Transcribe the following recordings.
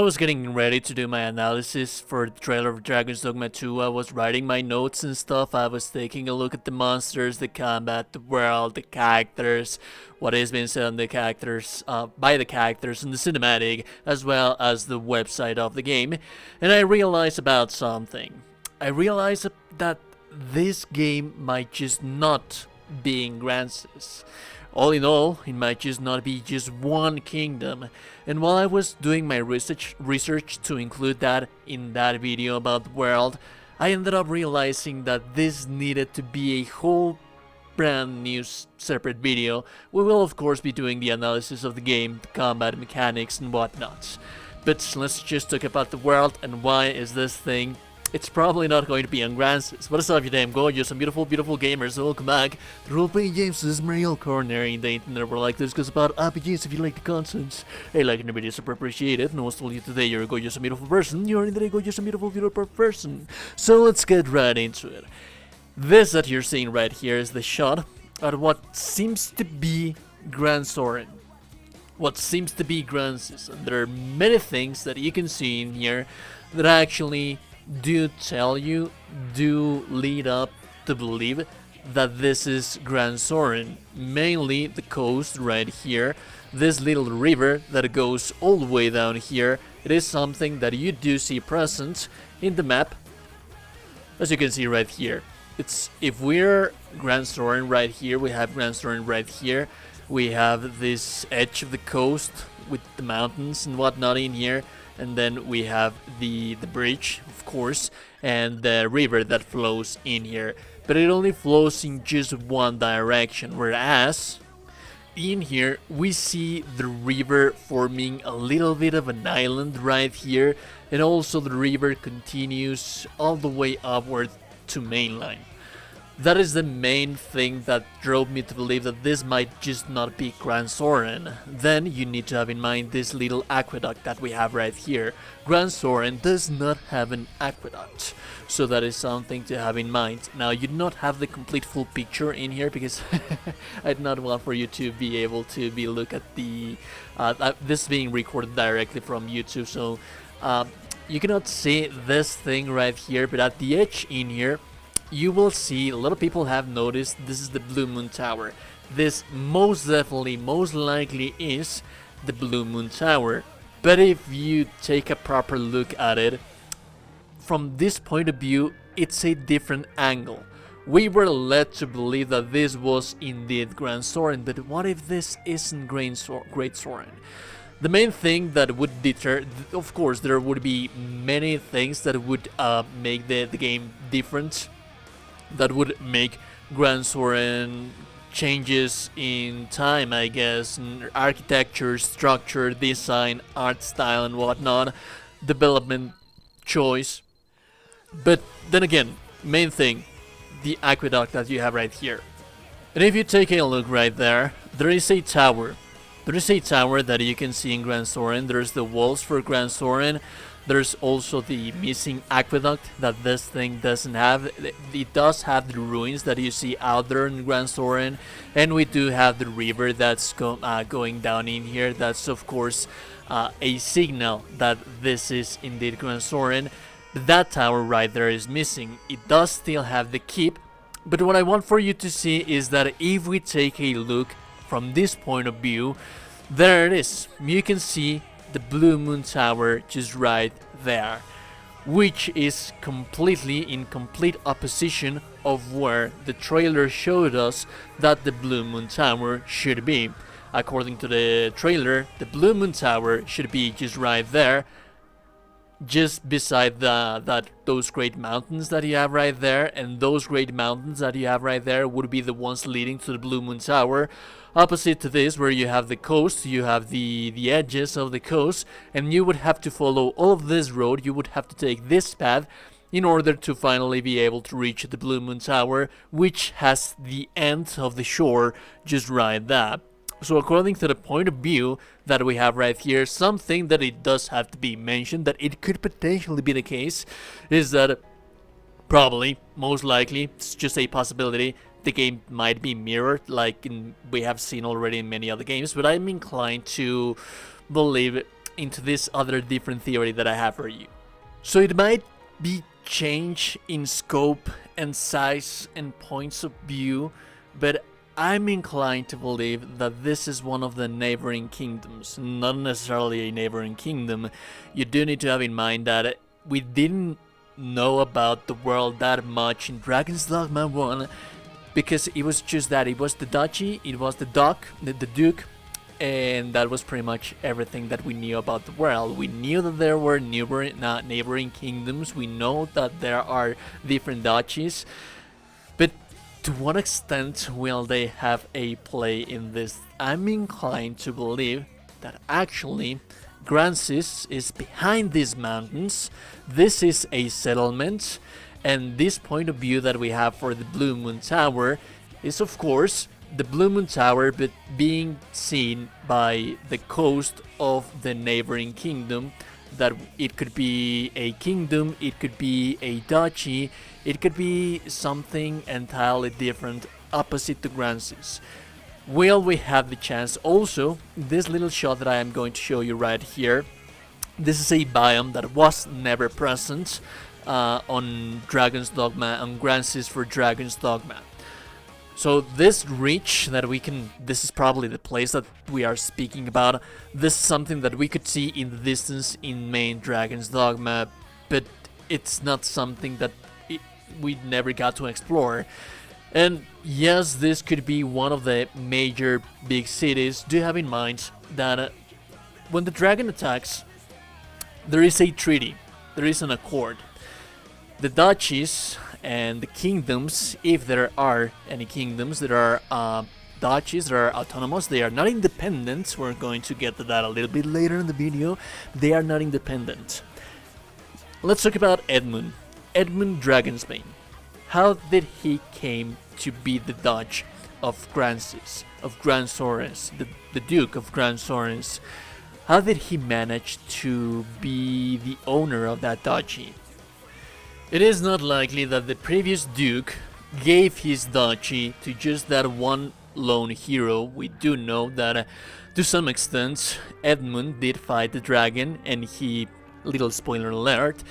was getting ready to do my analysis for the trailer of Dragon's Dogma 2, I was writing my notes and stuff. I was taking a look at the monsters, the combat, the world, the characters, what is being said on the characters, by the characters in the cinematic, as well as the website of the game. And I realized about something. I realized that this game might just not be in Grancis. All in all, it might just not be just one kingdom. And while I was doing my research to include that in that video about the world, I ended up realizing that this needed to be a whole brand new separate video. We will of course be doing the analysis of the game, the combat mechanics and whatnot. But let's just talk about the world and why is this thing. It's probably not going to be on Grancis. What is up, you damn gorgeous and beautiful gamers? Welcome back to RPJames' Mariel Corner in the internet where like this goes about RPGs if you like the content. Hey, like the video is super appreciated. And I was told you today you're a gorgeous and beautiful person. You're in the gorgeous and beautiful person. So let's get right into it. This that you're seeing right here is the shot at what seems to be Grand Soren. What seems to be Grancis. And there are many things that you can see in here that actually do lead up to believe that this is Grand Soren. Mainly the coast right here, this little river that goes all the way down here. It is something that you do see present in the map, as you can see right here. It's if we're Grand Soren right here, we have Grand Soren right here. We have this edge of the coast with the mountains and whatnot in here. And then we have the bridge, of course, and the river that flows in here. But it only flows in just one direction, whereas in here we see the river forming a little bit of an island right here, and also the river continues all the way upward to mainline. That is the main thing that drove me to believe that this might just not be Grand Soren. Then you need to have in mind this little aqueduct that we have right here. Grand Soren does not have an aqueduct, so that is something to have in mind. Now you do not have the complete full picture in here because I do not want for you to be able to look at the this being recorded directly from YouTube, so you cannot see this thing right here, but at the edge in here you will see a lot of people have noticed this is the Blue Moon Tower. This most definitely, most likely is the Blue Moon Tower. But if you take a proper look at it, from this point of view, it's a different angle. We were led to believe that this was indeed Grand Soren, but what if this isn't Great Soren? The main thing that would deter, of course, there would be many things that would make the game different, that would make Grand Soren changes in time, I guess, in architecture, structure, design, art style and whatnot, development choice. But then again, main thing, the aqueduct that you have right here. And if you take a look right there, there is a tower. There is a tower that you can see in Grand Soren. There's the walls for Grand Soren. There's also the missing aqueduct that this thing doesn't have. It does have the ruins that you see out there in Grand Soren, and we do have the river that's going down in here. That's of course a signal that this is indeed Grand Soren. That tower right there is missing. It does still have the keep, but what I want for you to see is that if we take a look from this point of view, there it is. You can see the Blue Moon Tower just right there, which is completely in complete opposition of where the trailer showed us that the Blue Moon Tower should be. According to the trailer, the Blue Moon Tower should be just right there, just beside those great mountains that you have right there, and those great mountains that you have right there would be the ones leading to the Blue Moon Tower. Opposite to this, where you have the coast, you have the edges of the coast, and you would have to follow all of this road. You would have to take this path in order to finally be able to reach the Blue Moon Tower, which has the end of the shore just right there. So according to the point of view that we have right here, something that it does have to be mentioned, that it could potentially be the case, is that probably, most likely, it's just a possibility, the game might be mirrored like we have seen already in many other games, but I'm inclined to believe into this other different theory that I have for you. So it might be change in scope and size and points of view, but I'm inclined to believe that this is one of the neighboring kingdoms, not necessarily a neighboring kingdom. You do need to have in mind that we didn't know about the world that much in Dragon's Dogma 1, because it was just that, it was the duchy, it was the duke, and that was pretty much everything that we knew about the world. We knew that there were neighboring kingdoms, we know that there are different duchies, but to what extent will they have a play in this? I'm inclined to believe that actually Grancis is behind these mountains. This is a settlement, and this point of view that we have for the Blue Moon Tower is of course the Blue Moon Tower, but being seen by the coast of the neighboring kingdom. That it could be a kingdom, it could be a duchy, it could be something entirely different, opposite to Grancis. Will we have the chance? Also, this little shot that I am going to show you right here, this is a biome that was never present on Dragon's Dogma, on Grancis for Dragon's Dogma. So this reach that we can, this is probably the place that we are speaking about. This is something that we could see in the distance in main Dragon's Dogma, but it's not something that we never got to explore. And yes, this could be one of the major big cities. Do have in mind that when the dragon attacks, there is a treaty, there is an accord. The duchies and the kingdoms, if there are any kingdoms, there are duchies that are autonomous, they are not independent. We're going to get to that a little bit later in the video. They are not independent. Let's talk about Edmund Dragonsbane. How did he came to be the Duke of Grancis, of Gran Sorens, the Duke of Gran Sorens? How did he manage to be the owner of that duchy? It is not likely that the previous Duke gave his duchy to just that one lone hero. We do know that to some extent Edmund did fight the dragon, and he, little spoiler alert,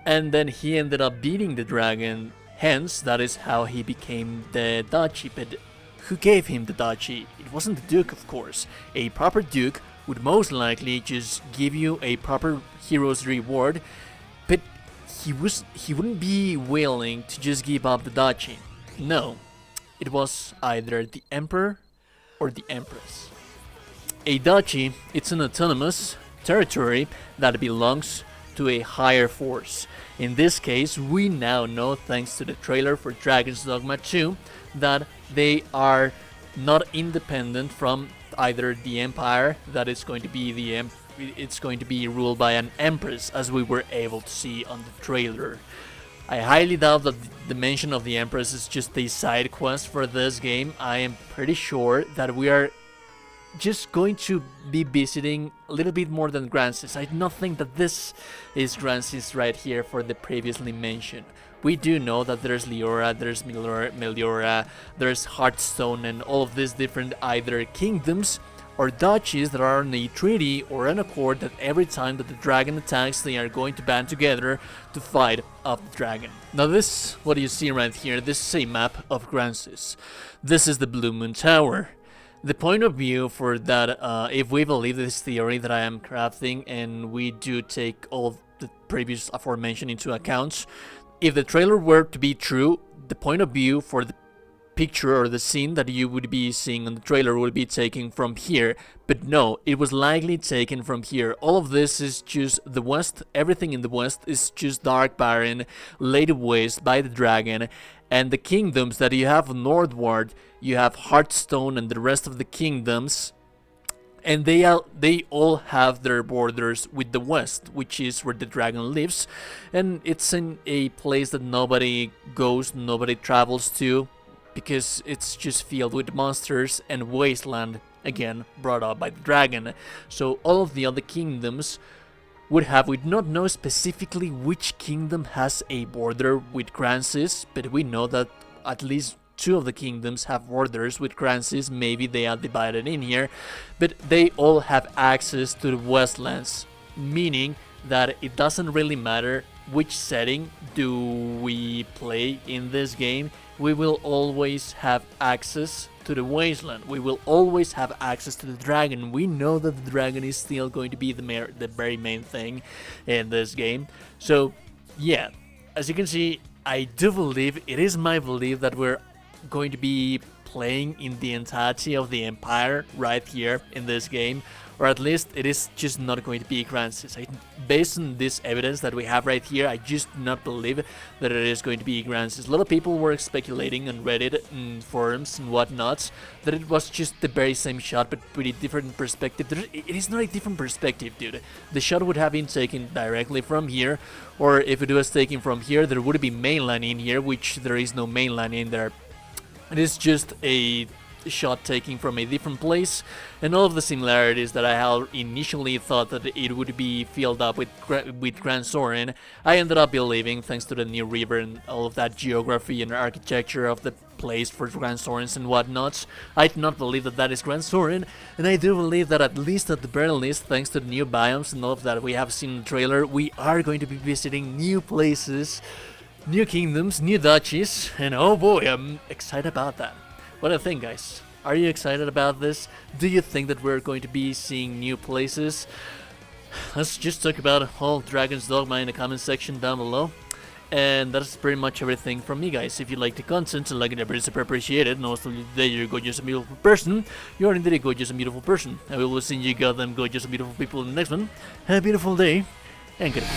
and then he ended up beating the dragon. Hence, that is how he became the duchy. But who gave him the duchy? It wasn't the Duke, of course. A proper Duke would most likely just give you a proper hero's reward, but he wouldn't be willing to just give up the duchy. No, it was either the Emperor or the Empress. A duchy, it's an autonomous territory that belongs to a higher force. In this case, we now know, thanks to the trailer for Dragon's Dogma 2, that they are not independent from either the Empire, that is going to be it's going to be ruled by an Empress, as we were able to see on the trailer. I highly doubt that the mention of the Empress is just a side quest for this game. I am pretty sure that we are just going to be visiting a little bit more than Grancis. I do not think that this is Grancis right here for the previously mentioned. We do know that there's Leora, there's Meliora, there's Hearthstone, and all of these different either kingdoms or duchies that are on a treaty or an accord that every time that the dragon attacks, they are going to band together to fight off the dragon. Now this, what you see right here, this is a map of Grancis. This is the Blue Moon Tower. The point of view for that, if we believe this theory that I am crafting, and we do take all of the previous aforementioned into account, if the trailer were to be true, the point of view for the picture or the scene that you would be seeing on the trailer would be taken from here. But no, it was likely taken from here. All of this is just the west. Everything in the west is just dark, barren, laid waste by the dragon. And the kingdoms that you have northward, you have Hearthstone and the rest of the kingdoms, and they all have their borders with the west, which is where the dragon lives, and it's in a place that nobody goes, nobody travels to, because it's just filled with monsters and wasteland, again brought up by the dragon. So all of the other kingdoms would have, we do not know specifically which kingdom has a border with Grancis, but we know that at least two of the kingdoms have borders with Kransis. Maybe they are divided in here, but they all have access to the Westlands, meaning that it doesn't really matter which setting do we play in this game, we will always have access to the Wasteland. We will always have access to the dragon. We know that the dragon is still going to be the very main thing in this game. So yeah, as you can see, I do believe, it is my belief, that we're going to be playing in the entirety of the Empire right here in this game, or at least it is just not going to be Kransis. Based on this evidence that we have right here, I just do not believe that it is going to be Kransis. A lot of people were speculating on Reddit and forums and whatnot that it was just the very same shot but pretty different perspective. It is not a different perspective, dude. The shot would have been taken directly from here, or if it was taken from here, there would be mainland in here, which there is no mainland in there. It is just a shot taken from a different place, and all of the similarities that I had initially thought that it would be filled up with Grand Sorin, I ended up believing, thanks to the new river and all of that geography and architecture of the place for Grand Sorins and whatnot. I do not believe that that is Grand Sorin, and I do believe that at least at the very least, thanks to the new biomes and all of that we have seen in the trailer, we are going to be visiting new places, new kingdoms, new duchies, and oh boy, I'm excited about that. What do you think, guys? Are you excited about this? Do you think that we're going to be seeing new places? Let's just talk about all Dragon's Dogma in the comment section down below. And that's pretty much everything from me, guys. If you like the content, like it, I super appreciate it. And also, that you're a gorgeous and beautiful person. You are indeed a gorgeous and beautiful person. I will see you goddamn gorgeous and beautiful people in the next one. Have a beautiful day, and goodbye.